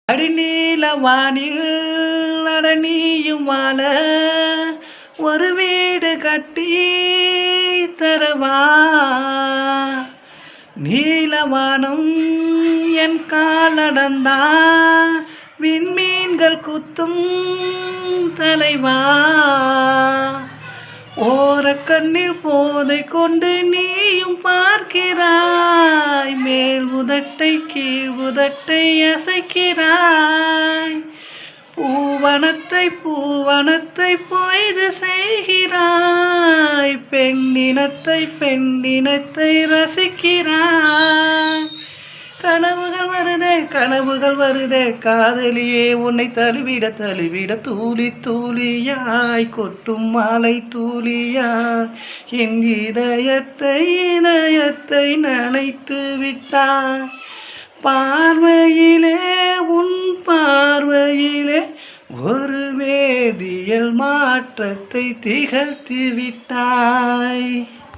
அடிநீல வானில் அடனியும் வாழ ஒரு வீடு கட்டி தரவா. நீலவானம் என் காலடந்தா விண்மீன்கள் குத்தும் தலைவா. ஓரக்கண்ணில் போதை கொண்டு நீயும் பார்க்கிறாய், மேல் உதட்டை கீழ் உதட்டை அசைக்கிறாய். பூவனத்தை பொய்து செய்கிறாய், பெண்ணினத்தை ரசிக்கிறாய். கனவுகள் வருதே காதலியே, உன்னை தழுவிட தூளி தூளியாய் கொட்டும் மாலை தூளியாய் என் இதயத்தை நனைத்து விட்டாய். பார்வையிலே உன் பார்வையிலே ஒரு வேதியியல் மாற்றத்தை திகழ்த்தி விட்டாய்.